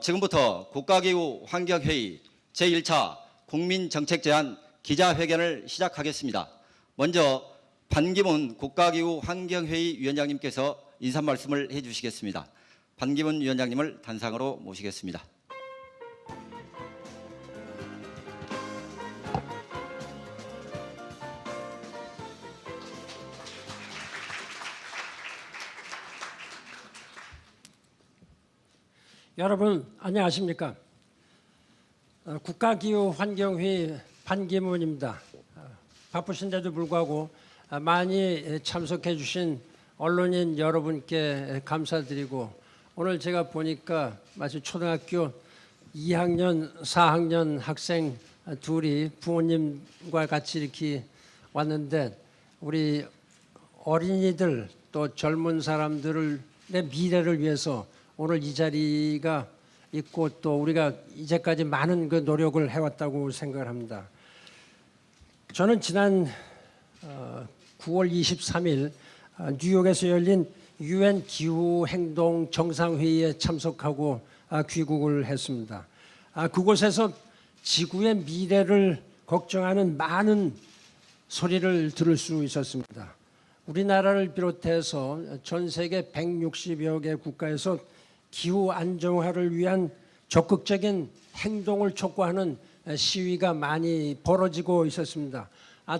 지금부터 국가기후 환경회의 제1차 국민정책제안 기자회견을 시작하겠습니다. 먼저 반기문 국가기후 환경회의 위원장님께서 인사 말씀을 해주시겠습니다. 반기문 위원장님을 단상으로 모시겠습니다. 여러분 안녕하십니까? 국가기후환경회의 반기문입니다. 바쁘신데도 불구하고 많이 참석해 주신 언론인 여러분께 감사드리고, 오늘 제가 보니까 마치 초등학교 2학년, 4학년 학생 둘이 부모님과 같이 이렇게 왔는데, 우리 어린이들 또 젊은 사람들의 미래를 위해서 오늘 이 자리가 있고, 또 우리가 이제까지 많은 그 노력을 해왔다고 생각을 합니다. 저는 지난 9월 23일 뉴욕에서 열린 UN 기후행동 정상회의에 참석하고 귀국을 했습니다. 그곳에서 지구의 미래를 걱정하는 많은 소리를 들을 수 있었습니다. 우리나라를 비롯해서 전 세계 160여 개 국가에서 기후 안정화를 위한 적극적인 행동을 촉구하는 시위가 많이 벌어지고 있었습니다.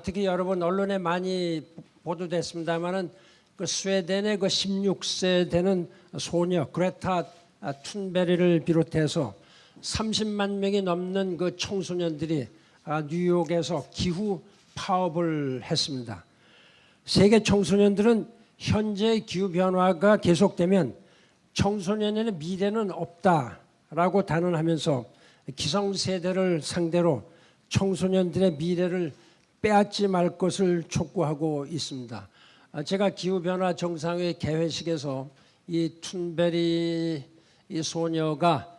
특히 여러분 언론에 많이 보도됐습니다만은 그 스웨덴의 그 16세 되는 소녀 그레타 툰베리를 비롯해서 30만 명이 넘는 그 청소년들이 뉴욕에서 기후 파업을 했습니다. 세계 청소년들은 현재 기후 변화가 계속되면 청소년의 미래는 없다라고 단언하면서 기성세대를 상대로 청소년들의 미래를 빼앗지 말 것을 촉구하고 있습니다. 제가 기후변화 정상회의 개회식에서 이 툰베리 이 소녀가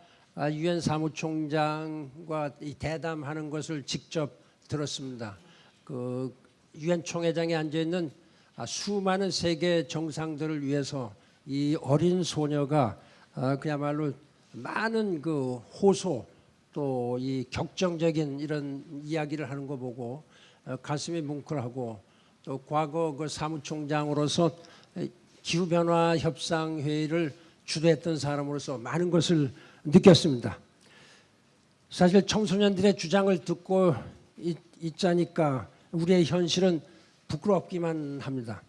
유엔 사무총장과 이 대담하는 것을 직접 들었습니다. 그 유엔 총회장에 앉아 있는 수많은 세계 정상들을 위해서 이 어린 소녀가 그야말로 많은 그 호소 또 이 격정적인 이런 이야기를 하는 거 보고 가슴이 뭉클하고, 또 과거 그 사무총장으로서 기후변화 협상회의를 주도했던 사람으로서 많은 것을 느꼈습니다. 사실 청소년들의 주장을 듣고 있자니까 우리의 현실은 부끄럽기만 합니다.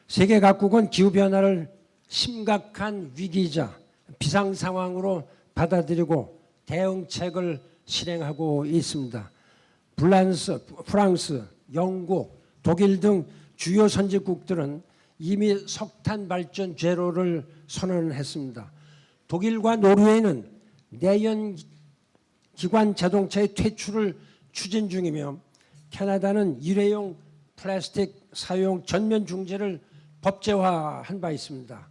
세계 각국은 기후변화를 심각한 위기이자 비상 상황으로 받아들이고 대응책을 실행하고 있습니다. 프랑스, 영국, 독일 등 주요 선진국들은 이미 석탄 발전 제로를 선언했습니다. 독일과 노르웨이는 내연 기관 자동차의 퇴출을 추진 중이며, 캐나다는 일회용 플라스틱 사용 전면 중지를 법제화한 바 있습니다.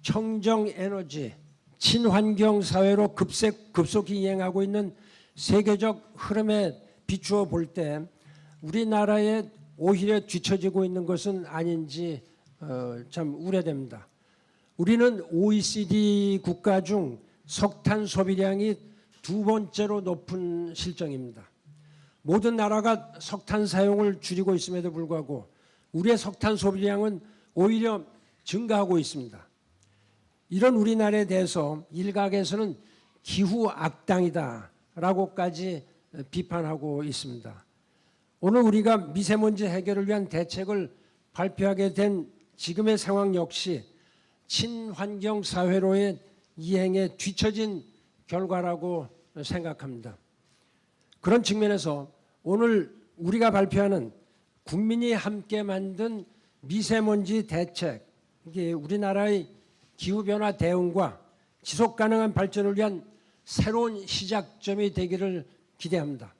청정 에너지, 친환경 사회로 급속히 이행하고 있는 세계적 흐름에 비추어 볼 때 우리나라에 오히려 뒤처지고 있는 것은 아닌지 참 우려됩니다. 우리는 OECD 국가 중 석탄 소비량이 두 번째로 높은 실정입니다. 모든 나라가 석탄 사용을 줄이고 있음에도 불구하고 우리의 석탄 소비량은 오히려 증가하고 있습니다. 이런 우리나라에 대해서 일각에서는 기후 악당이다라고까지 비판하고 있습니다. 오늘 우리가 미세먼지 해결을 위한 대책을 발표하게 된 지금의 상황 역시 친환경 사회로의 이행에 뒤처진 결과라고 생각합니다. 그런 측면에서 오늘 우리가 발표하는 국민이 함께 만든 미세먼지 대책, 이게 우리나라의 기후변화 대응과 지속가능한 발전을 위한 새로운 시작점이 되기를 기대합니다.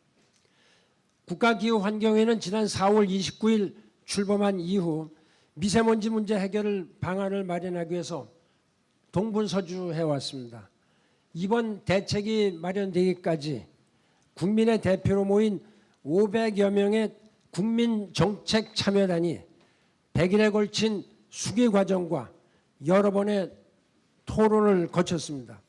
국가기후환경회는 지난 4월 29일 출범한 이후 미세먼지 문제 해결 방안을 마련하기 위해서 동분서주해 왔습니다. 이번 대책이 마련되기까지 국민의 대표로 모인 500여 명의 국민정책참여단이 100일에 걸친 수기 과정과 여러 번의 토론을 거쳤습니다.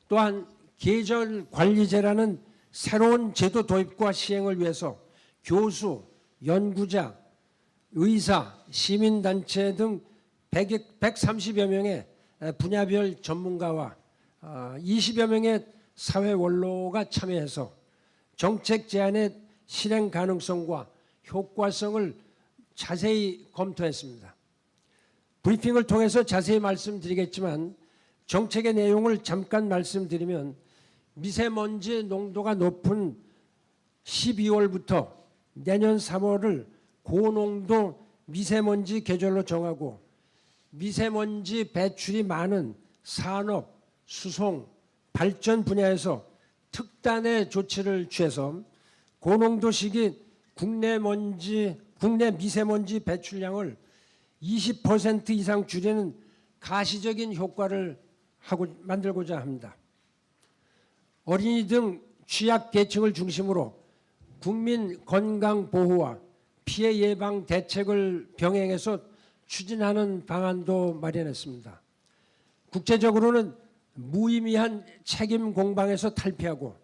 또한 계절관리제라는 새로운 제도 도입과 시행을 위해서 교수, 연구자, 의사, 시민단체 등 130여 명의 분야별 전문가와 20여 명의 사회 원로가 참여해서 정책 제안의 실행 가능성과 효과성을 자세히 검토했습니다. 브리핑을 통해서 자세히 말씀드리겠지만 정책의 내용을 잠깐 말씀드리면 미세먼지 농도가 높은 12월부터 내년 3월을 고농도 미세먼지 계절로 정하고 미세먼지 배출이 많은 산업, 수송, 발전 분야에서 특단의 조치를 취해서 고농도 시기 국내 미세먼지 배출량을 20% 이상 줄이는 가시적인 효과를 만들고자 합니다. 어린이 등 취약계층을 중심으로 국민 건강 보호와 피해 예방 대책을 병행해서 추진하는 방안도 마련했습니다. 국제적으로는 무의미한 책임 공방에서 탈피하고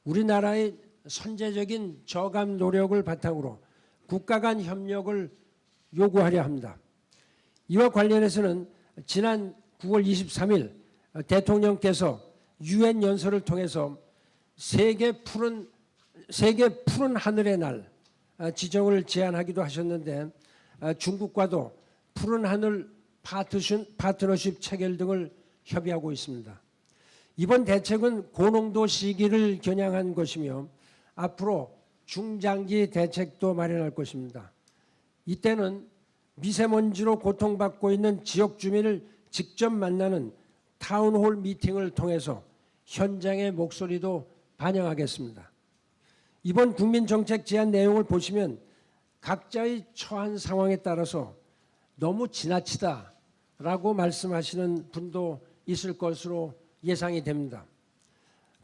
우리나라의 선제적인 저감 노력을 바탕으로 국가 간 협력을 요구하려 합니다. 이와 관련해서는 지난 9월 23일 대통령께서 유엔 연설을 통해서 세계 푸른 하늘의 날 지정을 제안하기도 하셨는데 중국과도 푸른 하늘 파트너십 체결 등을 협의하고 있습니다. 이번 대책은 고농도 시기를 겨냥한 것이며 앞으로 중장기 대책도 마련할 것입니다. 이때는 미세먼지로 고통받고 있는 지역 주민을 직접 만나는 타운홀 미팅을 통해서 현장의 목소리도 반영하겠습니다. 이번 국민정책 제안 내용을 보시면 각자의 처한 상황에 따라서 너무 지나치다라고 말씀하시는 분도 있을 것으로 예상이 됩니다.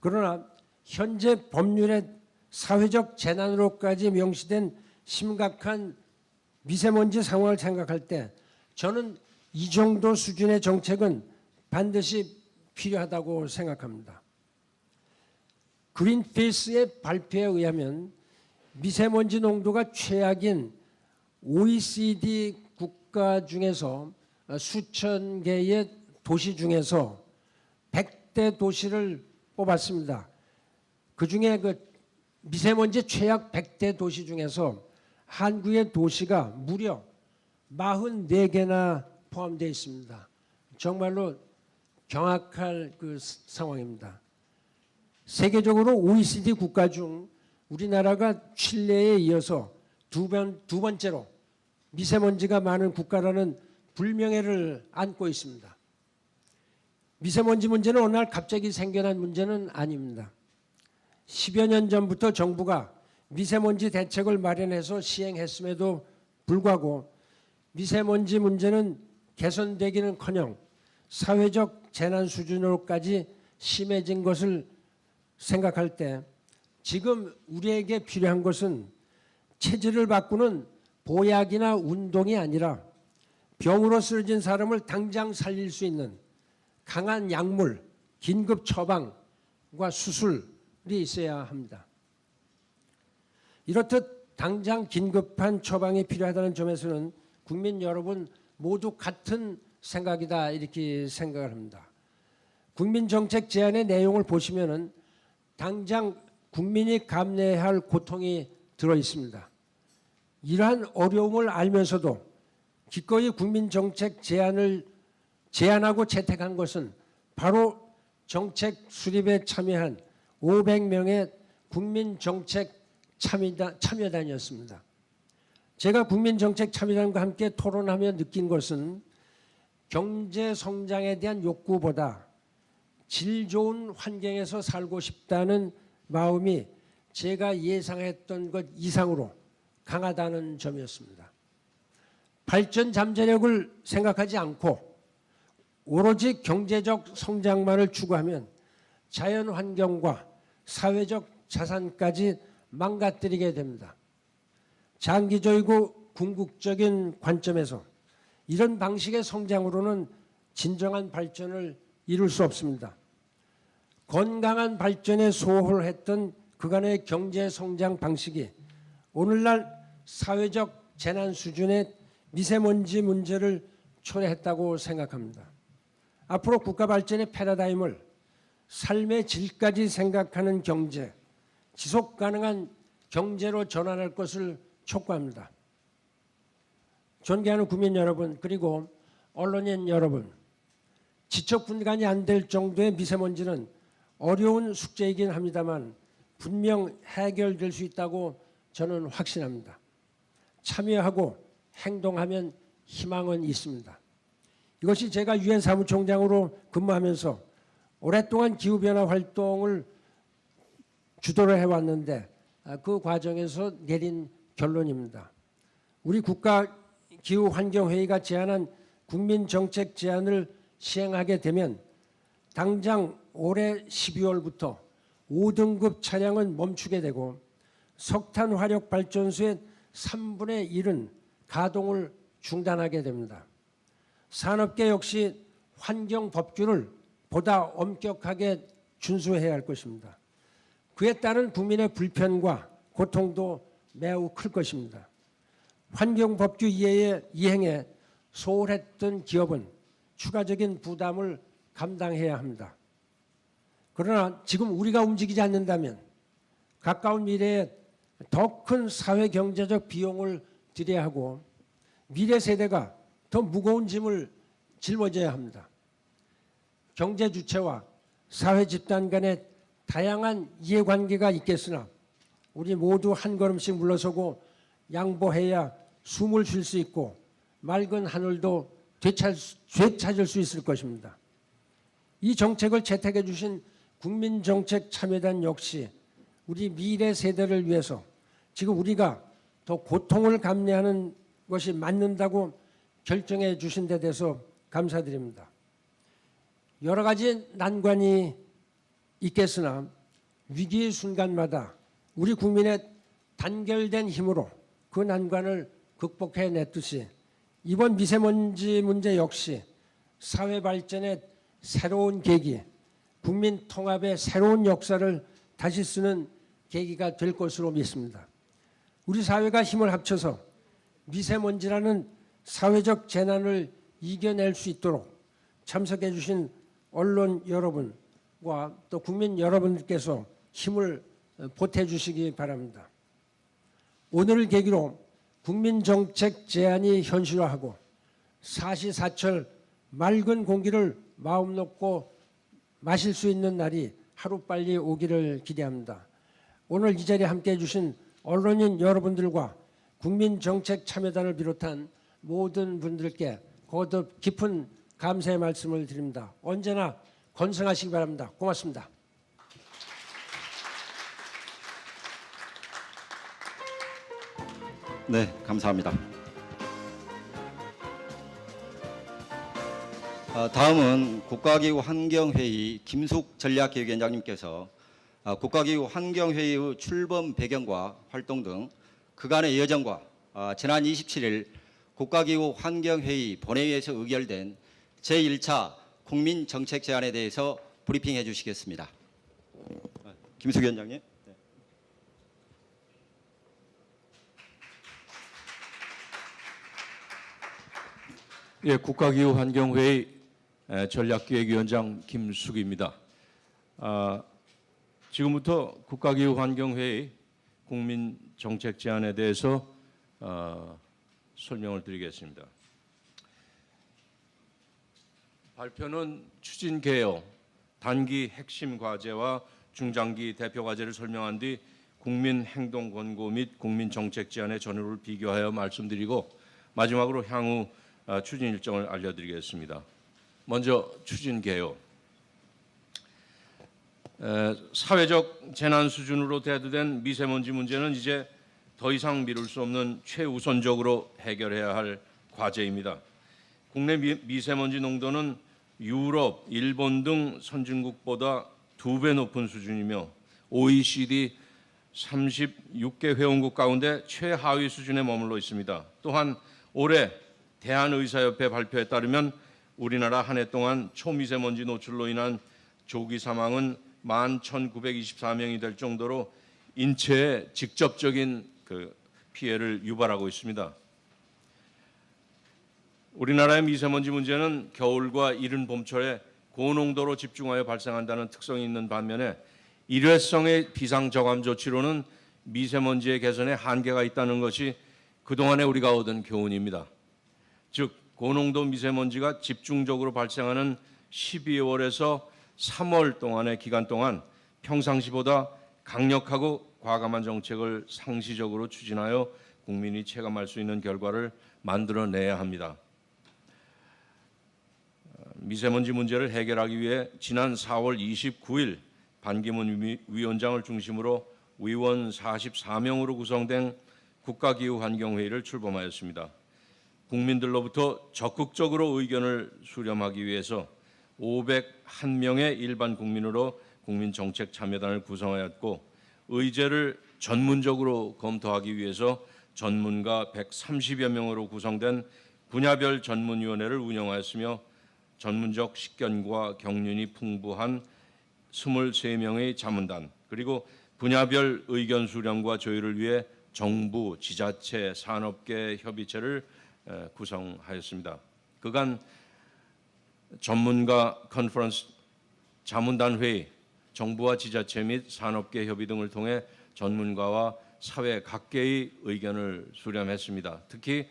그러나 현재 법률에 사회적 재난으로까지 명시된 심각한 미세먼지 상황을 생각할 때 저는 이 정도 수준의 정책은 반드시 필요하다고 생각합니다. 그린피스의 발표에 의하면 미세먼지 농도가 최악인 OECD 국가 중에서 수천 개의 도시 중에서 100대 도시를 뽑았습니다. 그중에 미세먼지 최악 100대 도시 중에서 한국의 도시가 무려 44개나 포함되어 있습니다. 정말로 경악할 상황입니다. 세계적으로 OECD 국가 중 우리나라가 칠레에 이어서 두 번째로 미세먼지가 많은 국가라는 불명예를 안고 있습니다. 미세먼지 문제는 어느 날 갑자기 생겨난 문제는 아닙니다. 10여 년 전부터 정부가 미세먼지 대책을 마련해서 시행했음에도 불구하고 미세먼지 문제는 개선되기는커녕 사회적 재난 수준으로까지 심해진 것을 생각할 때 지금 우리에게 필요한 것은 체질을 바꾸는 보약이나 운동이 아니라 병으로 쓰러진 사람을 당장 살릴 수 있는 강한 약물, 긴급 처방과 수술이 있어야 합니다. 이렇듯 당장 긴급한 처방이 필요하다는 점에서는 국민 여러분 모두 같은 생각이다 이렇게 생각을 합니다. 국민정책 제안의 내용을 보시면은 당장 국민이 감내해야 할 고통이 들어 있습니다. 이러한 어려움을 알면서도 기꺼이 국민정책 제안하고 채택한 것은 바로 정책 수립에 참여한 500명의 국민정책 참여단이었습니다. 제가 국민정책 참여단과 함께 토론하며 느낀 것은 경제 성장에 대한 욕구보다 질 좋은 환경에서 살고 싶다는 마음이 제가 예상했던 것 이상으로 강하다는 점이었습니다. 발전 잠재력을 생각하지 않고 오로지 경제적 성장만을 추구하면 자연 환경과 사회적 자산까지 망가뜨리게 됩니다. 장기적이고 궁극적인 관점에서 이런 방식의 성장으로는 진정한 발전을 이룰 수 없습니다. 건강한 발전에 소홀했던 그간의 경제 성장 방식이 오늘날 사회적 재난 수준의 미세먼지 문제를 초래했다고 생각합니다. 앞으로 국가 발전의 패러다임을 삶의 질까지 생각하는 경제, 지속 가능한 경제로 전환할 것을 촉구합니다. 존경하는 국민 여러분, 그리고 언론인 여러분, 지적 분간이 안 될 정도의 미세먼지는 어려운 숙제이긴 합니다만 분명 해결될 수 있다고 저는 확신합니다. 참여하고 행동하면 희망은 있습니다. 이것이 제가 유엔 사무총장으로 근무하면서 오랫동안 기후변화 활동을 주도를 해왔는데 그 과정에서 내린 결론입니다. 우리 국가기후환경회의가 제안한 국민정책 제안을 시행하게 되면 당장 올해 12월부터 5등급 차량은 멈추게 되고 석탄 화력 발전소의 3분의 1은 가동을 중단하게 됩니다. 산업계 역시 환경 법규를 보다 엄격하게 준수해야 할 것입니다. 그에 따른 국민의 불편과 고통도 매우 클 것입니다. 환경 법규 이행에 소홀했던 기업은 추가적인 부담을 감당해야 합니다. 그러나 지금 우리가 움직이지 않는다면 가까운 미래에 더 큰 사회 경제적 비용을 들여야 하고 미래 세대가 더 무거운 짐을 짊어져야 합니다. 경제 주체와 사회 집단 간의 다양한 이해관계가 있겠으나 우리 모두 한 걸음씩 물러서고 양보해야 숨을 쉴 수 있고 맑은 하늘도 되찾을 수 있을 것입니다. 이 정책을 채택해 주신 국민정책참여단 역시 우리 미래 세대를 위해서 지금 우리가 더 고통을 감내하는 것이 맞는다고 결정해 주신 데 대해서 감사드립니다. 여러 가지 난관이 있겠으나 위기의 순간마다 우리 국민의 단결된 힘으로 그 난관을 극복해냈듯이 이번 미세먼지 문제 역시 사회 발전의 새로운 계기, 국민 통합의 새로운 역사를 다시 쓰는 계기가 될 것으로 믿습니다. 우리 사회가 힘을 합쳐서 미세먼지라는 사회적 재난을 이겨낼 수 있도록 참석해 주신 언론 여러분과 또 국민 여러분들께서 힘을 보태주시기 바랍니다. 오늘을 계기로 국민정책 제안이 현실화하고 사시사철 맑은 공기를 마음 놓고 마실 수 있는 날이 하루빨리 오기를 기대합니다. 오늘 이 자리에 함께해 주신 언론인 여러분들과 국민정책참여단을 비롯한 모든 분들께 거듭 깊은 감사의 말씀을 드립니다. 언제나 건승하시기 바랍니다. 고맙습니다. 네, 감사합니다. 다음은 국가기후환경회의 김숙 전략기획위원장님께서 국가기후환경회의의 출범 배경과 활동 등 그간의 여정과 지난 27일 국가기후환경회의 본회의에서 의결된 제1차 국민정책 제안에 대해서 브리핑해 주시겠습니다. 김숙 위원장님. 예, 국가기후환경회의 전략기획위원장 김숙입니다. 지금부터 국가기후환경회의 국민정책 제안에 대해서 설명을 드리겠습니다. 발표는 추진 개요, 단기 핵심 과제와 중장기 대표 과제를 설명한 뒤 국민 행동 권고 및 국민정책 제안의 전후를 비교하여 말씀드리고 마지막으로 향후 추진 일정을 알려드리겠습니다. 먼저 추진 개요. 사회적 재난 수준으로 대두된 미세먼지 문제는 이제 더 이상 미룰 수 없는 최우선적으로 해결해야 할 과제입니다. 국내 미세먼지 농도는 유럽, 일본 등 선진국보다 2배 높은 수준이며 OECD 36개 회원국 가운데 최하위 수준에 머물러 있습니다. 또한 올해 대한의사협회 발표에 따르면 우리나라 한 해 동안 초미세먼지 노출로 인한 조기 사망은 11,924명이 될 정도로 인체에 직접적인 피해를 유발하고 있습니다. 우리나라의 미세먼지 문제는 겨울과 이른 봄철에 고농도로 집중하여 발생한다는 특성이 있는 반면에 일회성의 비상저감 조치로는 미세먼지의 개선에 한계가 있다는 것이 그동안에 우리가 얻은 교훈입니다. 즉 고농도 미세먼지가 집중적으로 발생하는 12월에서 3월 동안의 기간 동안 평상시보다 강력하고 과감한 정책을 상시적으로 추진하여 국민이 체감할 수 있는 결과를 만들어내야 합니다. 미세먼지 문제를 해결하기 위해 지난 4월 29일 반기문 위원장을 중심으로 위원 44명으로 구성된 국가기후환경회의를 출범하였습니다. 국민들로부터 적극적으로 의견을 수렴하기 위해서 501명의 일반 국민으로 국민정책참여단을 구성하였고 의제를 전문적으로 검토하기 위해서 전문가 130여 명으로 구성된 분야별 전문위원회를 운영하였으며 전문적 식견과 경륜이 풍부한 23명의 자문단 그리고 분야별 의견 수렴과 조율을 위해 정부, 지자체, 산업계 협의체를 구성하였습니다. 그간 전문가 컨퍼런스, 자문단 회의, 정부와 지자체 및 산업계 협의 등을 통해 전문가와 사회 각계의 의견을 수렴했습니다. 특히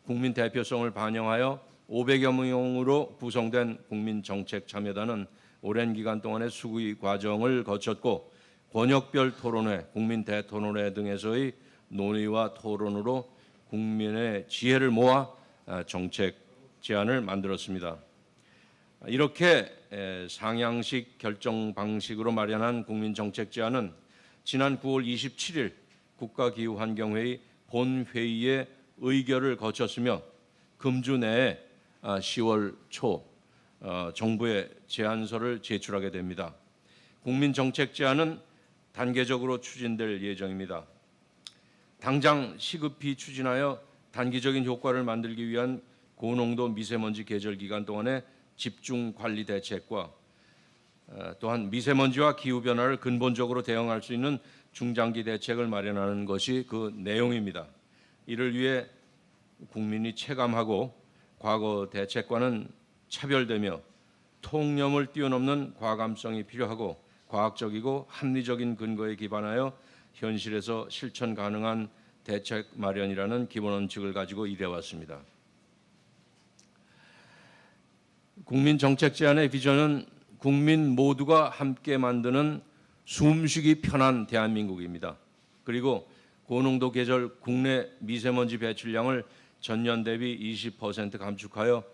국민 대표성을 반영하여 500여 명으로 구성된 국민정책참여단은 오랜 기간 동안의 수의 과정을 거쳤고 권역별 토론회, 국민 대토론회 등에서의 논의와 토론으로 국민의 지혜를 모아 정책 제안을 만들었습니다. 이렇게 상향식 결정 방식으로 마련한 국민정책 제안은 지난 9월 27일 국가기후환경회의 본회의의 의결을 거쳤으며 금주 내에 10월 초 정부에 제안서를 제출하게 됩니다. 국민정책 제안은 단계적으로 추진될 예정입니다. 당장 시급히 추진하여 단기적인 효과를 만들기 위한 고농도 미세먼지 계절 기간 동안의 집중 관리 대책과 또한 미세먼지와 기후변화를 근본적으로 대응할 수 있는 중장기 대책을 마련하는 것이 그 내용입니다. 이를 위해 국민이 체감하고 과거 대책과는 차별되며 통념을 뛰어넘는 과감성이 필요하고 과학적이고 합리적인 근거에 기반하여 현실에서 실천 가능한 대책 마련이라는 기본 원칙을 가지고 일해왔습니다. 국민 정책 제안의 비전은 국민 모두가 함께 만드는 숨쉬기 편한 대한민국입니다. 그리고 고농도 계절 국내 미세먼지 배출량을 전년 대비 20% 감축하여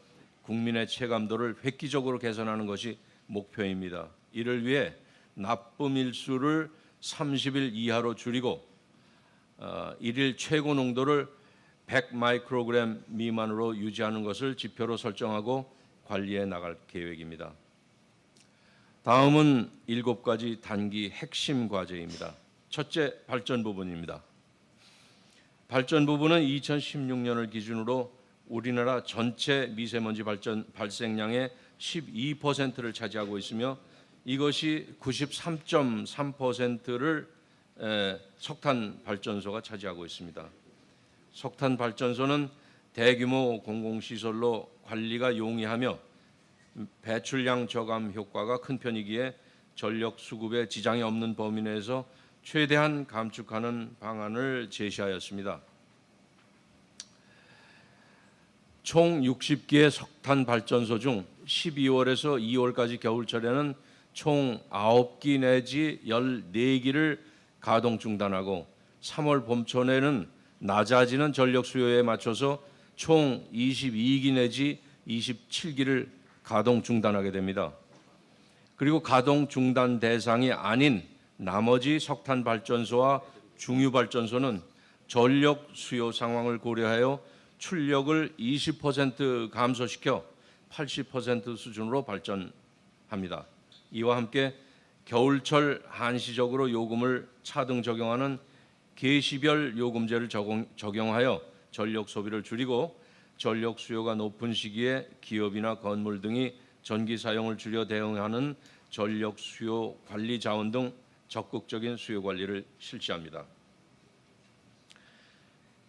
국민의 체감도를 획기적으로 개선하는 것이 목표입니다. 이를 위해 나쁨 일수를 30일 이하로 줄이고 일일 최고 농도를 100 마이크로그램 미만으로 유지하는 것을 지표로 설정하고 관리해 나갈 계획입니다. 다음은 7가지 단기 핵심 과제입니다. 첫째, 발전 부분입니다. 발전 부분은 2016년을 기준으로 우리나라 전체 미세먼지 발생량의 12%를 차지하고 있으며 이것이 93.3%를 석탄 발전소가 차지하고 있습니다. 석탄 발전소는 대규모 공공시설로 관리가 용이하며 배출량 저감 효과가 큰 편이기에 전력 수급에 지장이 없는 범위 내에서 최대한 감축하는 방안을 제시하였습니다. 총 60개의 석탄 발전소 중 12월에서 2월까지 겨울철에는 총 9기 내지 14기를 가동 중단하고 3월 봄철에는 낮아지는 전력 수요에 맞춰서 총 22기 내지 27기를 가동 중단하게 됩니다. 그리고 가동 중단 대상이 아닌 나머지 석탄 발전소와 중유 발전소는 전력 수요 상황을 고려하여 출력을 20% 감소시켜 80% 수준으로 발전합니다. 이와 함께 겨울철 한시적으로 요금을 차등 적용하는 계시별 요금제를 적용하여 전력 소비를 줄이고 전력 수요가 높은 시기에 기업이나 건물 등이 전기 사용을 줄여 대응하는 전력 수요 관리 자원 등 적극적인 수요 관리를 실시합니다.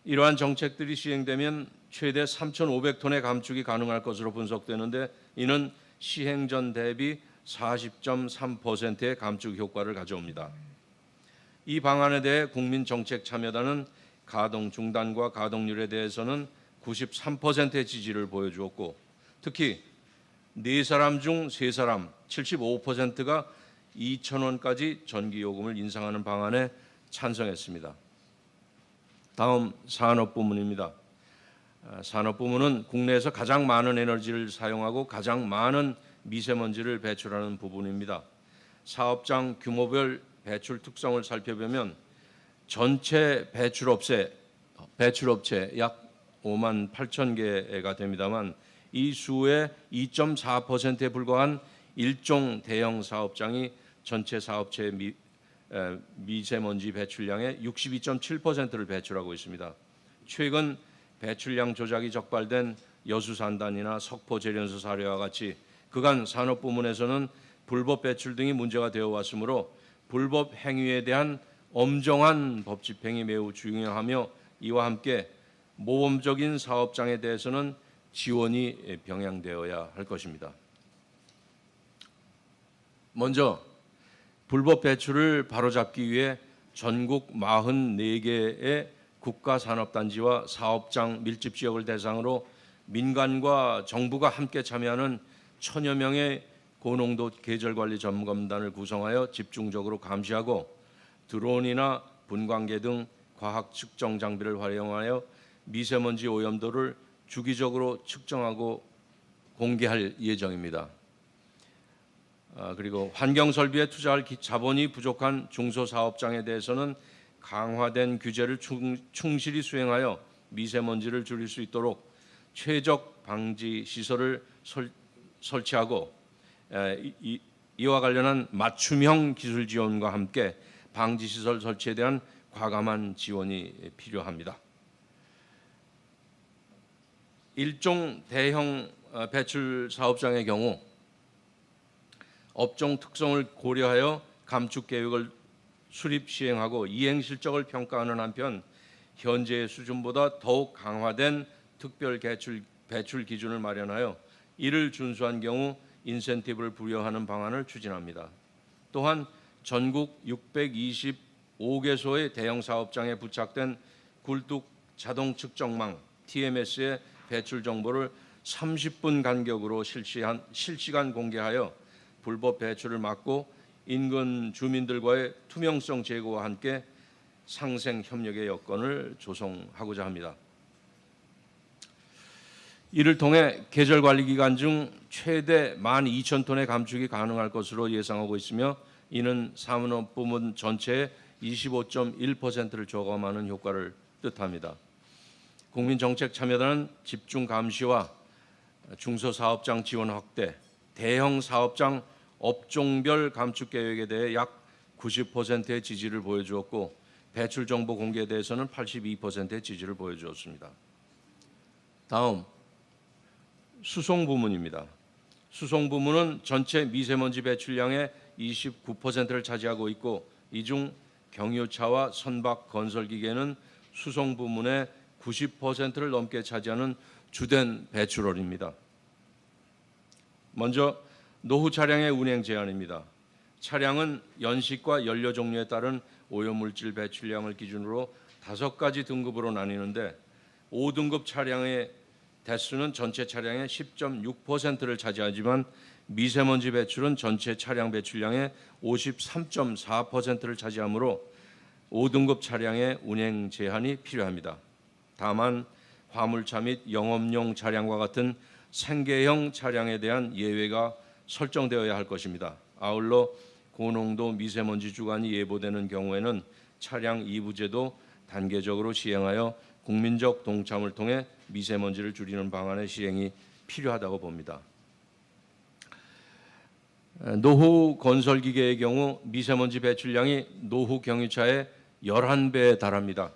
이러한 정책들이 시행되면 최대 3,500톤의 감축이 가능할 것으로 분석되는데 이는 시행 전 대비 40.3%의 감축 효과를 가져옵니다. 이 방안에 대해 국민정책참여단은 가동 중단과 가동률에 대해서는 93%의 지지를 보여주었고 특히 4사람 중 3사람 75%가 2,000원까지 전기요금을 인상하는 방안에 찬성했습니다. 다음 산업부문입니다. 산업부문은 국내에서 가장 많은 에너지를 사용하고 가장 많은 미세먼지를 배출하는 부분입니다. 사업장 규모별 배출 특성을 살펴보면 전체 배출업체 약 5만 8천 개가 됩니다만 이 수의 2.4%에 불과한 일종 대형 사업장이 전체 사업체의 미세먼지 배출량의 62.7%를 배출하고 있습니다. 최근 배출량 조작이 적발된 여수산단이나 석포제련소 사례와 같이 그간 산업부문에서는 불법 배출 등이 문제가 되어 왔으므로 불법 행위에 대한 엄정한 법 집행이 매우 중요하며 이와 함께 모범적인 사업장에 대해서는 지원이 병행되어야 할 것입니다. 먼저 불법 배출을 바로잡기 위해 전국 44개의 국가산업단지와 사업장 밀집지역을 대상으로 민간과 정부가 함께 참여하는 1,000여 명의 고농도 계절관리 점검단을 구성하여 집중적으로 감시하고 드론이나 분광계 등 과학 측정 장비를 활용하여 미세먼지 오염도를 주기적으로 측정하고 공개할 예정입니다. 그리고 환경설비에 투자할 자본이 부족한 중소사업장에 대해서는 강화된 규제를 충실히 수행하여 미세먼지를 줄일 수 있도록 최적 방지 시설을 설치하고 이와 관련한 맞춤형 기술 지원과 함께 방지 시설 설치에 대한 과감한 지원이 필요합니다. 일종 대형 배출 사업장의 경우 업종 특성을 고려하여 감축 계획을 수립 시행하고 이행 실적을 평가하는 한편 현재의 수준보다 더욱 강화된 특별 배출 기준을 마련하여 이를 준수한 경우 인센티브를 부여하는 방안을 추진합니다. 또한 전국 625개소의 대형 사업장에 부착된 굴뚝 자동 측정망 TMS의 배출 정보를 30분 간격으로 실시간 공개하여 불법 배출을 막고 인근 주민들과의 투명성 제고와 함께 상생 협력의 여건을 조성하고자 합니다. 이를 통해 계절 관리 기간 중 최대 12,000톤의 감축이 가능할 것으로 예상하고 있으며 이는 산업부문 전체의 25.1%를 저감하는 효과를 뜻합니다. 국민정책참여단은 집중 감시와 중소사업장 지원 확대, 대형 사업장 업종별 감축 계획에 대해 약 90%의 지지를 보여주었고 배출 정보 공개에 대해서는 82%의 지지를 보여주었습니다. 다음 수송 부문입니다. 수송 부문은 전체 미세먼지 배출량의 29%를 차지하고 있고 이 중 경유차와 선박 건설기계는 수송 부문의 90%를 넘게 차지하는 주된 배출원입니다. 먼저 노후 차량의 운행 제한입니다. 차량은 연식과 연료 종류에 따른 오염물질 배출량을 기준으로 5가지 등급으로 나뉘는데 5등급 차량의 대수는 전체 차량의 10.6%를 차지하지만 미세먼지 배출은 전체 차량 배출량의 53.4%를 차지하므로 5등급 차량의 운행 제한이 필요합니다. 다만 화물차 및 영업용 차량과 같은 생계형 차량에 대한 예외가 설정되어야 할 것입니다. 아울러 고농도 미세먼지 주간이 예보되는 경우에는 차량 이부제도 단계적으로 시행하여 국민적 동참을 통해 미세먼지를 줄이는 방안의 시행이 필요하다고 봅니다. 노후 건설기계의 경우 미세먼지 배출량이 노후 경유차의 11배에 달합니다.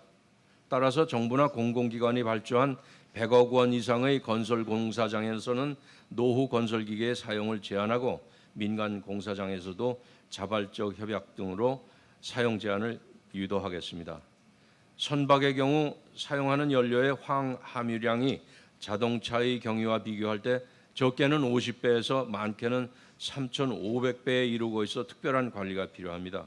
따라서 정부나 공공기관이 발주한 100억 원 이상의 건설 공사장에서는 노후 건설기계의 사용을 제한하고 민간 공사장에서도 자발적 협약 등으로 사용 제한을 유도하겠습니다. 선박의 경우 사용하는 연료의 황함유량이 자동차의 경유와 비교할 때 적게는 50배에서 많게는 3,500배에 이르고 있어 특별한 관리가 필요합니다.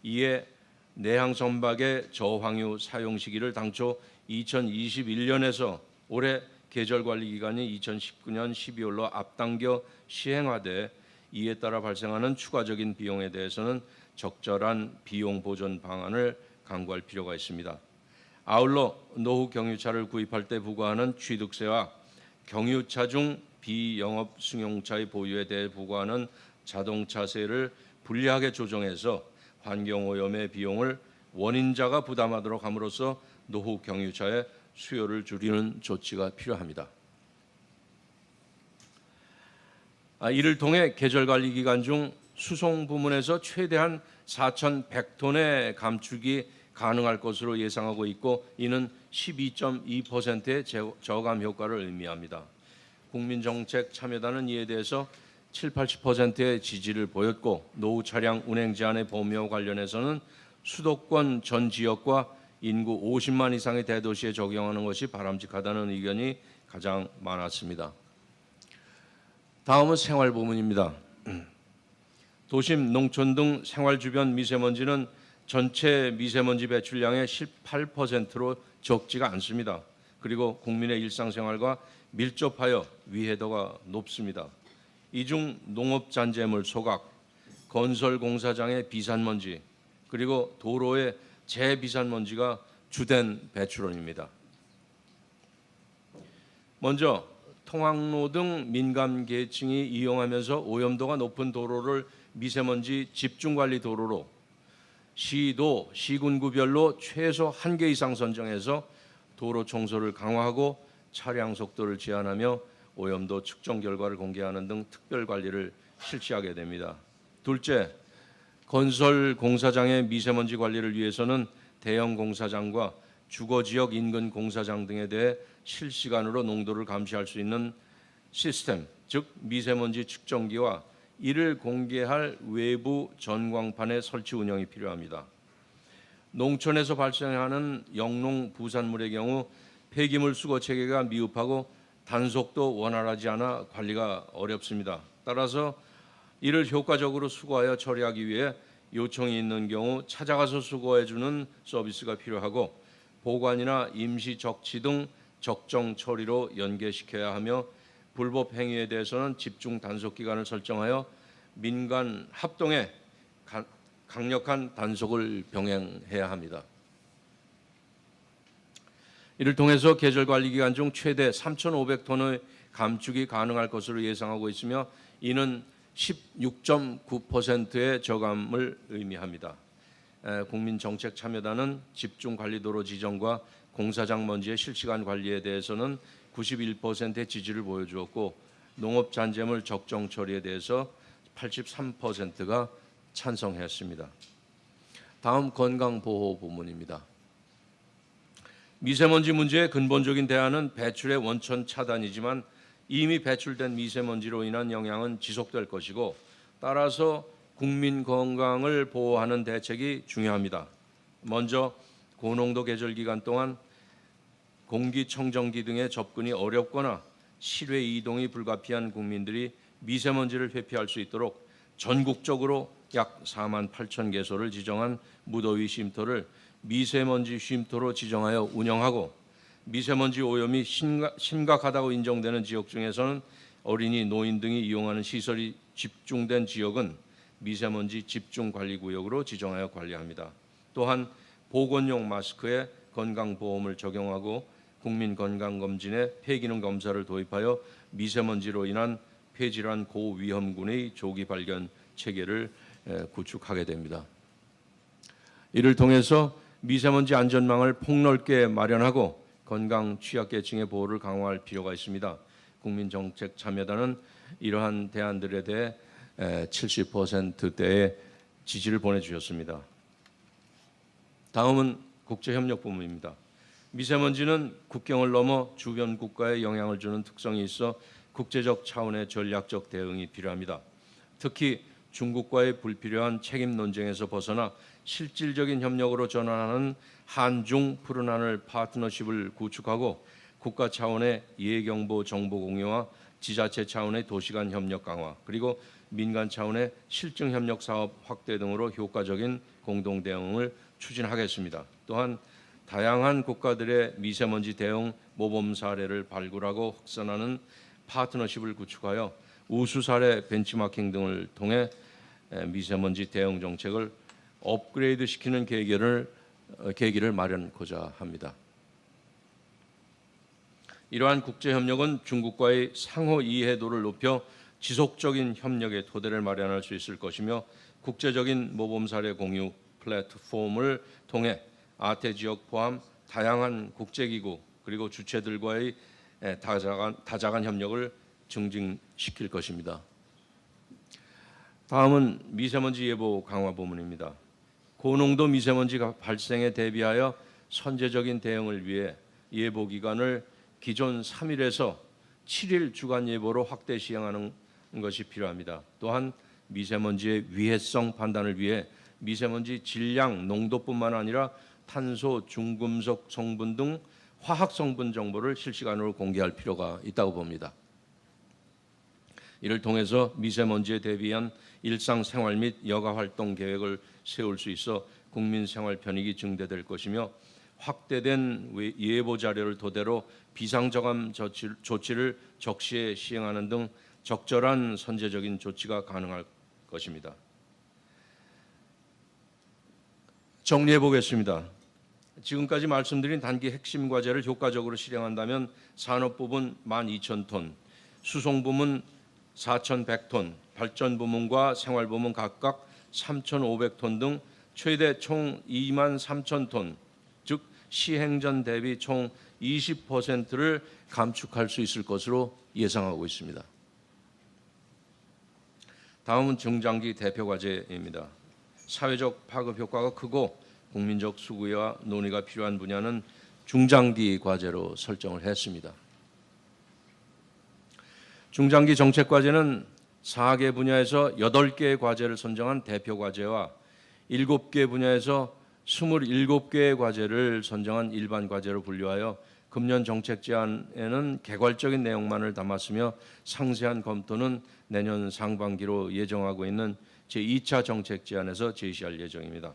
이에 내항 선박의 저황유 사용 시기를 당초 2021년에서 올해 계절 관리 기간이 2019년 12월로 앞당겨 시행하되 이에 따라 발생하는 추가적인 비용에 대해서는 적절한 비용 보전 방안을 강구할 필요가 있습니다. 아울러 노후 경유차를 구입할 때 부과하는 취득세와 경유차 중 비영업 승용차의 보유에 대해 부과하는 자동차세를 불리하게 조정해서 환경오염의 비용을 원인자가 부담하도록 함으로써 노후 경유차의 수요를 줄이는 조치가 필요합니다. 이를 통해 계절관리 기간 중 수송 부문에서 최대한 4,100톤의 감축이 가능할 것으로 예상하고 있고 이는 12.2%의 저감 효과를 의미합니다. 국민정책참여단은 이에 대해서 70~80%의 지지를 보였고 노후 차량 운행 제한의 범위와 관련해서는 수도권 전 지역과 인구 50만 이상의 대도시에 적용하는 것이 바람직하다는 의견이 가장 많았습니다. 다음은 생활 부문입니다. 도심, 농촌 등 생활 주변 미세먼지는 전체 미세먼지 배출량의 18%로 적지가 않습니다. 그리고 국민의 일상생활과 밀접하여 위해도가 높습니다. 이 중 농업잔재물 소각, 건설 공사장의 비산먼지, 그리고 도로의 재비산먼지가 주된 배출원입니다. 먼저 통학로 등 민감 계층이 이용하면서 오염도가 높은 도로를 미세먼지 집중관리 도로로 시도, 시군구별로 최소 1개 이상 선정해서 도로 청소를 강화하고 차량 속도를 제한하며 오염도 측정 결과를 공개하는 등 특별 관리를 실시하게 됩니다. 둘째, 건설 공사장의 미세먼지 관리를 위해서는 대형 공사장과 주거지역 인근 공사장 등에 대해 실시간으로 농도를 감시할 수 있는 시스템, 즉 미세먼지 측정기와 이를 공개할 외부 전광판의 설치 운영이 필요합니다. 농촌에서 발생하는 영농 부산물의 경우 폐기물 수거 체계가 미흡하고 단속도 원활하지 않아 관리가 어렵습니다. 따라서 이를 효과적으로 수거하여 처리하기 위해 요청이 있는 경우 찾아가서 수거해주는 서비스가 필요하고 보관이나 임시 적치 등 적정 처리로 연계시켜야 하며 불법 행위에 대해서는 집중 단속 기간을 설정하여 민간 합동에 강력한 단속을 병행해야 합니다. 이를 통해서 계절 관리 기간 중 최대 3,500톤의 감축이 가능할 것으로 예상하고 있으며 이는 16.9%의 저감을 의미합니다. 국민정책참여단은 집중관리도로 지정과 공사장 먼지의 실시간 관리에 대해서는 91%의 지지를 보여주었고 농업잔재물 적정 처리에 대해서 83%가 찬성했습니다. 다음 건강보호 부문입니다. 미세먼지 문제의 근본적인 대안은 배출의 원천 차단이지만 이미 배출된 미세먼지로 인한 영향은 지속될 것이고 따라서 국민 건강을 보호하는 대책이 중요합니다. 먼저 고농도 계절 기간 동안 공기청정기 등의 접근이 어렵거나 실외 이동이 불가피한 국민들이 미세먼지를 회피할 수 있도록 전국적으로 약 48,000개소를 지정한 무더위 쉼터를 미세먼지 쉼터로 지정하여 운영하고 미세먼지 오염이 심각하다고 인정되는 지역 중에서는 어린이, 노인 등이 이용하는 시설이 집중된 지역은 미세먼지 집중관리구역으로 지정하여 관리합니다. 또한 보건용 마스크에 건강보험을 적용하고 국민건강검진에 폐기능 검사를 도입하여 미세먼지로 인한 폐질환 고위험군의 조기 발견 체계를 구축하게 됩니다. 이를 통해서 미세먼지 안전망을 폭넓게 마련하고 건강 취약계층의 보호를 강화할 필요가 있습니다. 국민정책참여단은 이러한 대안들에 대해 70%대의 지지를 보내주셨습니다. 다음은 국제협력 부문입니다. 미세먼지는 국경을 넘어 주변 국가에 영향을 주는 특성이 있어 국제적 차원의 전략적 대응이 필요합니다. 특히 중국과의 불필요한 책임 논쟁에서 벗어나 실질적인 협력으로 전환하는 한중 푸른하늘 파트너십을 구축하고 국가 차원의 예경보 정보 공유와 지자체 차원의 도시간 협력 강화, 그리고 민간 차원의 실증 협력 사업 확대 등으로 효과적인 공동 대응을 추진하겠습니다. 또한 다양한 국가들의 미세먼지 대응 모범 사례를 발굴하고 확산하는 파트너십을 구축하여 우수 사례 벤치마킹 등을 통해 미세먼지 대응 정책을 업그레이드 시키는 계기를 마련하고자 합니다. 이러한 국제 협력은 중국과의 상호 이해도를 높여 지속적인 협력의 토대를 마련할 수 있을 것이며, 국제적인 모범 사례 공유 플랫폼을 통해 아태 지역 포함 다양한 국제기구 그리고 주체들과의 다자간 협력을 증진시킬 것입니다. 다음은 미세먼지 예보 강화 부문입니다. 고농도 미세먼지 발생에 대비하여 선제적인 대응을 위해 예보 기간을 기존 3일에서 7일 주간 예보로 확대 시행하는 것이 필요합니다. 또한 미세먼지의 위해성 판단을 위해 미세먼지 질량, 농도뿐만 아니라 탄소, 중금속 성분 등 화학 성분 정보를 실시간으로 공개할 필요가 있다고 봅니다. 이를 통해서 미세먼지에 대비한 일상생활 및 여가 활동 계획을 세울 수 있어 국민 생활 편익이 증대될 것이며, 확대된 예보 자료를 토대로 비상저감 조치를 적시에 시행하는 등 적절한 선제적인 조치가 가능할 것입니다. 정리해 보겠습니다. 지금까지 말씀드린 단기 핵심 과제를 효과적으로 실행한다면 산업부문 12,000톤, 수송부문 4,100톤, 발전부문과 생활부문 각각 3,500톤 등 최대 총 23,000톤, 즉 시행전 대비 총 20%를 감축할 수 있을 것으로 예상하고 있습니다. 다음은 중장기 대표 과제입니다. 사회적 파급 효과가 크고 국민적 수구와 논의가 필요한 분야는 중장기 과제로 설정을 했습니다. 중장기 정책 과제는 4개 분야에서 8개의 과제를 선정한 대표 과제와 7개 분야에서 27개의 과제를 선정한 일반 과제로 분류하여 금년 정책 제안에는 개괄적인 내용만을 담았으며, 상세한 검토는 내년 상반기로 예정하고 있는 제2차 정책 제안에서 제시할 예정입니다.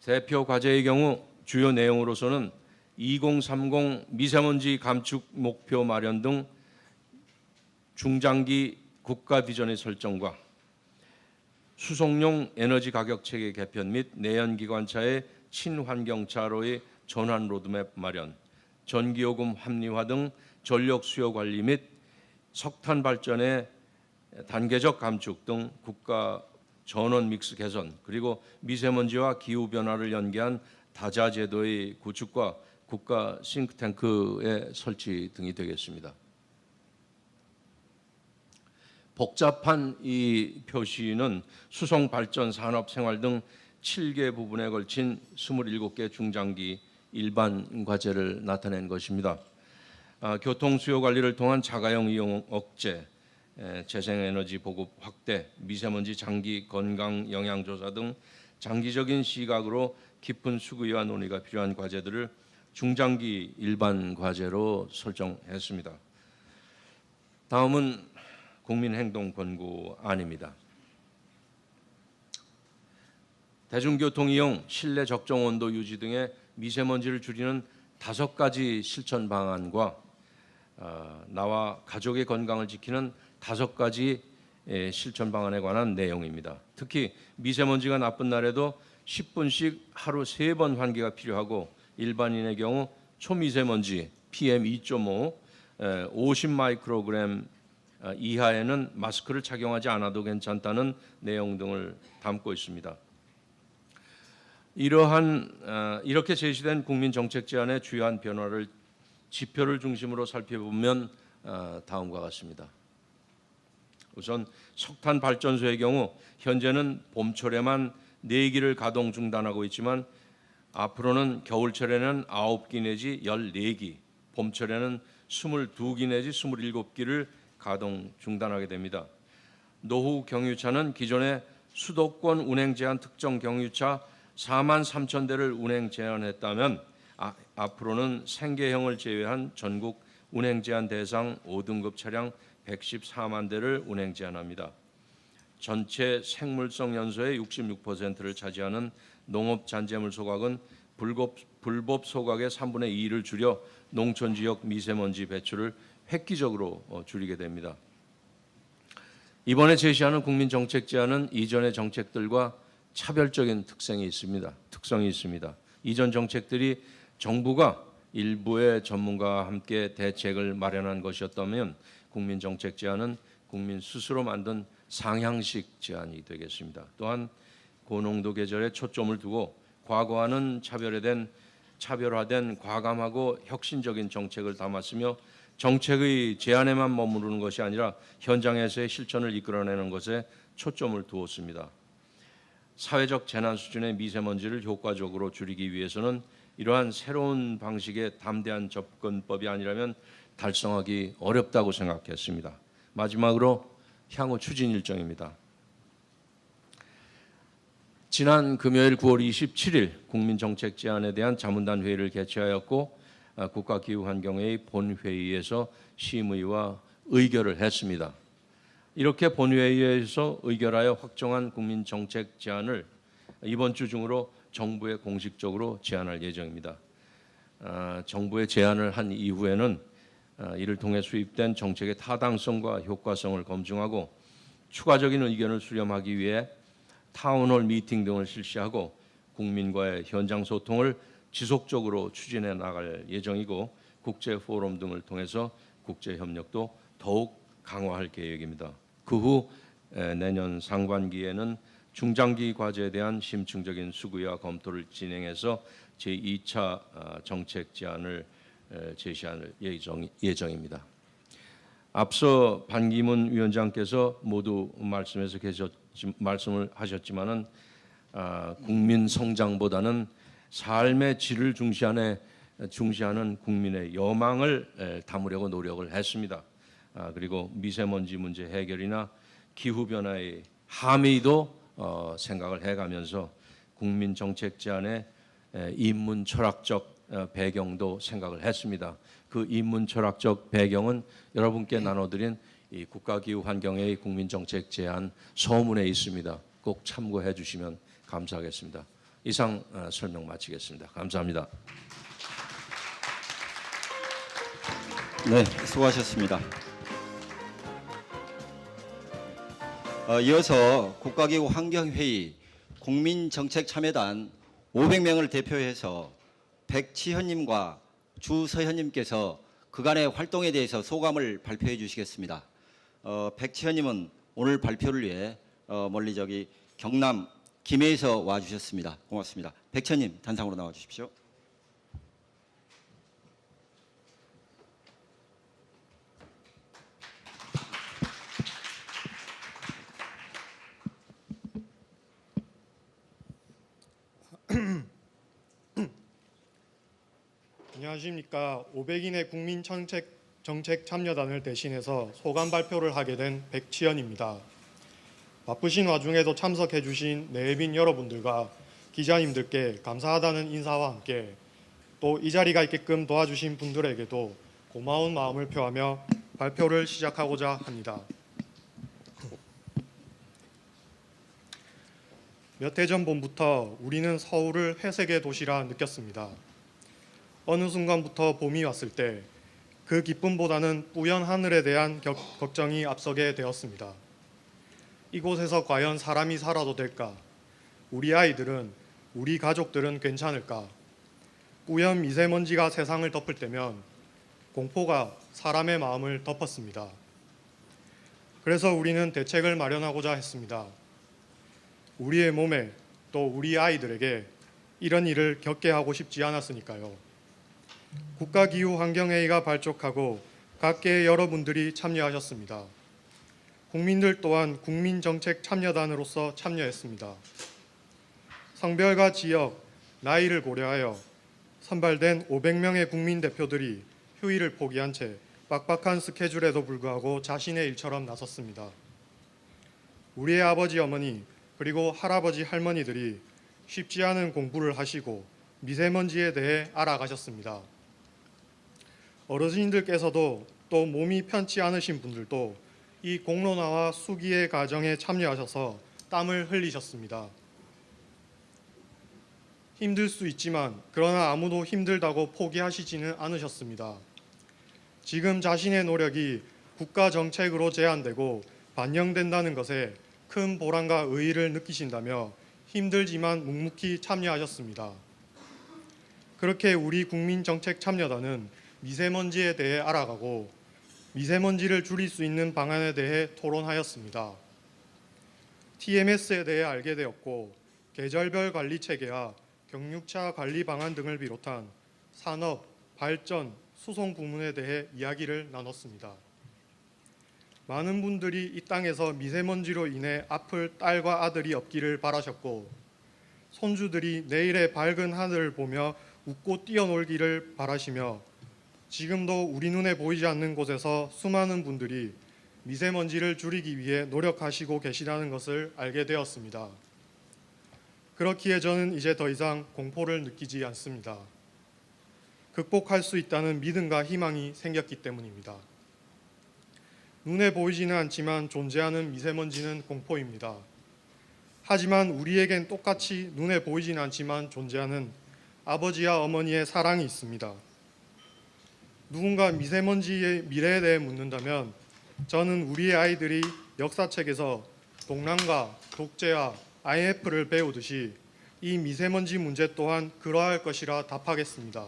대표 과제의 경우 주요 내용으로서는 2030 미세먼지 감축 목표 마련 등 중장기 국가 비전의 설정과 수송용 에너지 가격 체계 개편 및 내연기관차의 친환경차로의 전환 로드맵 마련, 전기요금 합리화 등 전력 수요 관리 및 석탄 발전의 단계적 감축 등 국가 전원 믹스 개선, 그리고 미세먼지와 기후 변화를 연계한 다자 제도의 구축과 국가 싱크탱크의 설치 등이 되겠습니다. 복잡한 이 표시는 수송 발전 산업 생활 등 7개 부분에 걸친 27개 중장기 일반 과제를 나타낸 것입니다. 교통 수요 관리를 통한 자가용 이용 억제, 재생에너지 보급 확대, 미세먼지 장기 건강 영향 조사 등 장기적인 시각으로 깊은 수구와 논의가 필요한 과제들을 중장기 일반 과제로 설정했습니다. 다음은 국민행동권고안입니다. 대중교통 이용, 실내 적정 온도 유지 등의 미세먼지를 줄이는 5가지 실천 방안과 나와 가족의 건강을 지키는 5가지 실천 방안에 관한 내용입니다. 특히 미세먼지가 나쁜 날에도 10분씩 하루 3번 환기가 필요하고, 일반인의 경우 초미세먼지 PM2.5 50 마이크로그램 이하에는 마스크를 착용하지 않아도 괜찮다는 내용 등을 담고 있습니다. 이렇게 제시된 국민 정책 제안의 주요한 변화를 지표를 중심으로 살펴보면 다음과 같습니다. 우선 석탄 발전소의 경우 현재는 봄철에만 4기를 가동 중단하고 있지만, 앞으로는 겨울철에는 9기 내지 14기, 봄철에는 22기 내지 27기를 가동 중단하게 됩니다. 노후 경유차는 기존의 수도권 운행 제한 특정 경유차 4만 3천 대를 운행 제한했다면 앞으로는 생계형을 제외한 전국 운행 제한 대상 5등급 차량 114만 대를 운행 제한합니다. 전체 생물성 연소의 66%를 차지하는 농업 잔재물 소각은 불법 소각의 3분의 2를 줄여 농촌 지역 미세먼지 배출을 획기적으로 줄이게 됩니다. 이번에 제시하는 국민 정책 제안은 이전의 정책들과 차별적인 특성이 있습니다. 이전 정책들이 정부가 일부의 전문가와 함께 대책을 마련한 것이었다면 국민 정책 제안은 국민 스스로 만든 상향식 제안이 되겠습니다. 또한 고농도 계절에 초점을 두고 과거와는 차별화된 과감하고 혁신적인 정책을 담았으며 정책의 제안에만 머무르는 것이 아니라 현장에서의 실천을 이끌어내는 것에 초점을 두었습니다. 사회적 재난 수준의 미세먼지를 효과적으로 줄이기 위해서는 이러한 새로운 방식의 담대한 접근법이 아니라면 달성하기 어렵다고 생각했습니다. 마지막으로 향후 추진 일정입니다. 지난 금요일 9월 27일 국민정책 제안에 대한 자문단 회의를 개최하였고 국가기후환경회의 본회의에서 심의와 의결을 했습니다. 이렇게 본회의에서 의결하여 확정한 국민정책 제안을 이번 주 중으로 정부에 공식적으로 제안할 예정입니다. 정부에 제안을 한 이후에는 이를 통해 수립된 정책의 타당성과 효과성을 검증하고 추가적인 의견을 수렴하기 위해 타운홀 미팅 등을 실시하고 국민과의 현장 소통을 지속적으로 추진해 나갈 예정이고 국제 포럼 등을 통해서 국제 협력도 더욱 강화할 계획입니다. 그 후 내년 상반기에는 중장기 과제에 대한 심층적인 수구와 검토를 진행해서 제2차 정책 제안을 제시할 예정입니다. 앞서 반기문 위원장께서 모두 말씀을 하셨지만은 국민 성장보다는 삶의 질을 중시하는 국민의 여망을 담으려고 노력을 했습니다. 그리고 미세먼지 문제 해결이나 기후 변화의 함의도 생각을 해가면서 국민 정책 제안의 인문 철학적 배경도 생각을 했습니다. 그 인문 철학적 배경은 여러분께 나눠드린 이 국가기후환경회의 국민정책 제안 서문에 있습니다. 꼭 참고해 주시면 감사하겠습니다. 이상 설명 마치겠습니다. 감사합니다. 네, 수고하셨습니다. 이어서 국가기후환경회의 국민정책참여단 500명을 대표해서 백치현님과 주서현님께서 그간의 활동에 대해서 소감을 발표해 주시겠습니다. 백치현님은 오늘 발표를 위해 멀리 저기 경남 김해에서 와주셨습니다. 고맙습니다. 백치현님 단상으로 나와 주십시오. 안녕하십니까. 500인의 국민정책 참여단을 대신해서 소감 발표를 하게 된 백치현입니다. 바쁘신 와중에도 참석해 주신 내빈 여러분들과 기자님들께 감사하다는 인사와 함께 또 이 자리가 있게끔 도와주신 분들에게도 고마운 마음을 표하며 발표를 시작하고자 합니다. 몇 해 전 봄부터 우리는 서울을 회색의 도시라 느꼈습니다. 어느 순간부터 봄이 왔을 때 그 기쁨보다는 뿌연 하늘에 대한 걱정이 앞서게 되었습니다. 이곳에서 과연 사람이 살아도 될까? 우리 아이들은, 우리 가족들은 괜찮을까? 뿌연 미세먼지가 세상을 덮을 때면 공포가 사람의 마음을 덮었습니다. 그래서 우리는 대책을 마련하고자 했습니다. 우리의 몸에 또 우리 아이들에게 이런 일을 겪게 하고 싶지 않았으니까요. 국가기후환경회의가 발족하고 각계의 여러분들이 참여하셨습니다. 국민들 또한 국민정책 참여단으로서 참여했습니다. 성별과 지역, 나이를 고려하여 선발된 500명의 국민 대표들이 휴일을 포기한 채 빡빡한 스케줄에도 불구하고 자신의 일처럼 나섰습니다. 우리의 아버지 어머니 그리고 할아버지 할머니들이 쉽지 않은 공부를 하시고 미세먼지에 대해 알아가셨습니다. 어르신들께서도 또 몸이 편치 않으신 분들도 이 공론화와 수기의 과정에 참여하셔서 땀을 흘리셨습니다. 힘들 수 있지만 그러나 아무도 힘들다고 포기하시지는 않으셨습니다. 지금 자신의 노력이 국가 정책으로 제안되고 반영된다는 것에 큰 보람과 의의를 느끼신다며 힘들지만 묵묵히 참여하셨습니다. 그렇게 우리 국민정책참여단은 미세먼지에 대해 알아가고 미세먼지를 줄일 수 있는 방안에 대해 토론하였습니다. TMS에 대해 알게 되었고 계절별 관리 체계와 경유차 관리 방안 등을 비롯한 산업, 발전, 수송 부문에 대해 이야기를 나눴습니다. 많은 분들이 이 땅에서 미세먼지로 인해 아플 딸과 아들이 없기를 바라셨고 손주들이 내일의 밝은 하늘을 보며 웃고 뛰어놀기를 바라시며 지금도 우리 눈에 보이지 않는 곳에서 수많은 분들이 미세먼지를 줄이기 위해 노력하시고 계시다는 것을 알게 되었습니다. 그렇기에 저는 이제 더 이상 공포를 느끼지 않습니다. 극복할 수 있다는 믿음과 희망이 생겼기 때문입니다. 눈에 보이지는 않지만 존재하는 미세먼지는 공포입니다. 하지만 우리에겐 똑같이 눈에 보이지는 않지만 존재하는 아버지와 어머니의 사랑이 있습니다. 누군가 미세먼지의 미래에 대해 묻는다면 저는 우리의 아이들이 역사책에서 동남과 독재와 IMF를 배우듯이 이 미세먼지 문제 또한 그러할 것이라 답하겠습니다.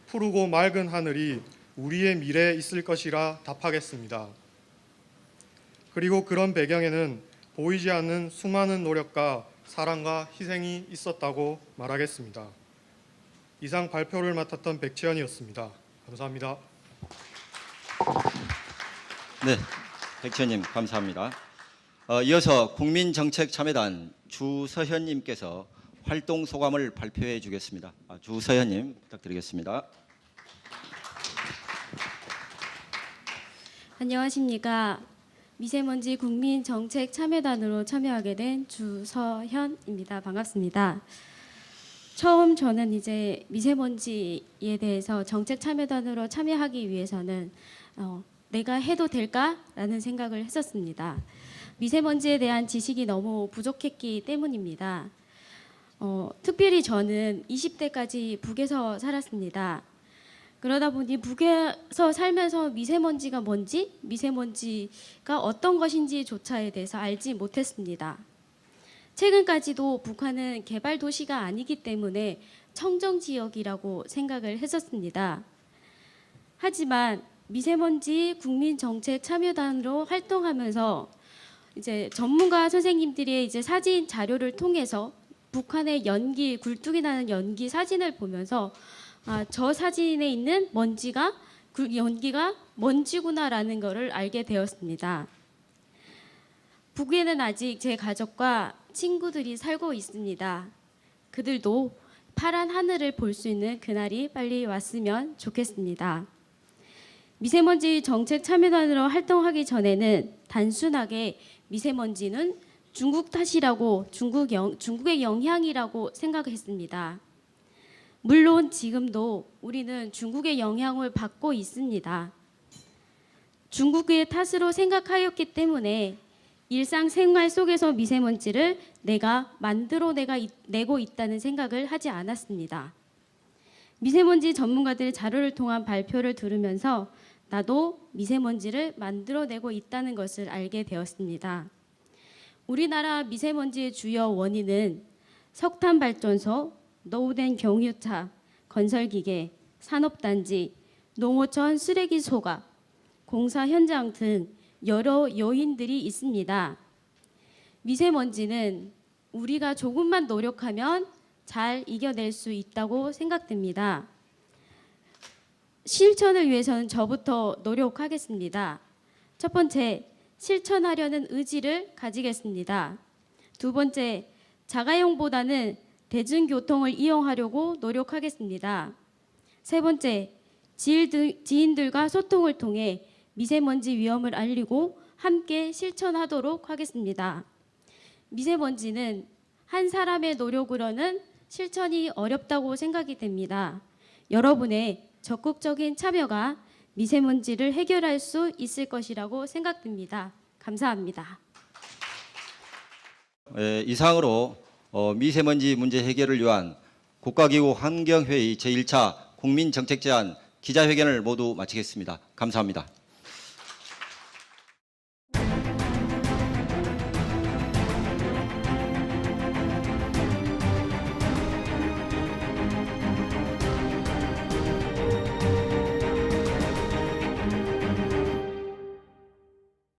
푸르고 맑은 하늘이 우리의 미래에 있을 것이라 답하겠습니다. 그리고 그런 배경에는 보이지 않는 수많은 노력과 사랑과 희생이 있었다고 말하겠습니다. 이상 발표를 맡았던 백채연이었습니다. 감사합니다. 네, 백지현님 감사합니다. 이어서 국민정책참여단 주서현님께서 활동 소감을 발표해 주겠습니다. 주서현님 부탁드리겠습니다. 안녕하십니까. 미세먼지 국민정책참여단으로 참여하게 된 주서현입니다. 반갑습니다. 처음 저는 이제 미세먼지에 대해서 정책참여단으로 참여하기 위해서는 내가 해도 될까라는 생각을 했었습니다. 미세먼지에 대한 지식이 너무 부족했기 때문입니다. 특별히 저는 20대까지 북에서 살았습니다. 그러다 보니 북에서 살면서 미세먼지가 뭔지, 미세먼지가 어떤 것인지조차에 대해서 알지 못했습니다. 최근까지도 북한은 개발 도시가 아니기 때문에 청정 지역이라고 생각을 했었습니다. 하지만 미세먼지 국민정책참여단으로 활동하면서 이제 전문가 선생님들의 이제 사진 자료를 통해서 북한의 연기, 굴뚝이 나는 연기 사진을 보면서 저 사진에 있는 먼지가 그 연기가 먼지구나라는 것을 알게 되었습니다. 북에는 아직 제 가족과 친구들이 살고 있습니다. 그들도 파란 하늘을 볼 수 있는 그날이 빨리 왔으면 좋겠습니다. 미세먼지 정책 참여단으로 활동하기 전에는 단순하게 미세먼지는 중국 탓이라고 중국의 영향이라고 생각했습니다. 물론 지금도 우리는 중국의 영향을 받고 있습니다. 중국의 탓으로 생각하였기 때문에 일상생활 속에서 미세먼지를 내가 만들어내고 있다는 생각을 하지 않았습니다. 미세먼지 전문가들의 자료를 통한 발표를 들으면서 나도 미세먼지를 만들어내고 있다는 것을 알게 되었습니다. 우리나라 미세먼지의 주요 원인은 석탄발전소, 노후된 경유차, 건설기계, 산업단지, 농어촌 쓰레기 소각, 공사 현장 등 여러 요인들이 있습니다. 미세먼지는 우리가 조금만 노력하면 잘 이겨낼 수 있다고 생각됩니다. 실천을 위해서는 저부터 노력하겠습니다. 첫 번째, 실천하려는 의지를 가지겠습니다. 두 번째, 자가용보다는 대중교통을 이용하려고 노력하겠습니다. 세 번째, 지인들과 소통을 통해 미세먼지 위험을 알리고 함께 실천하도록 하겠습니다. 미세먼지는 한 사람의 노력으로는 실천이 어렵다고 생각이 됩니다. 여러분의 적극적인 참여가 미세먼지를 해결할 수 있을 것이라고 생각됩니다. 감사합니다. 이상으로 미세먼지 문제 해결을 위한 국가기후 환경회의 제1차 국민정책제안 기자회견을 모두 마치겠습니다. 감사합니다.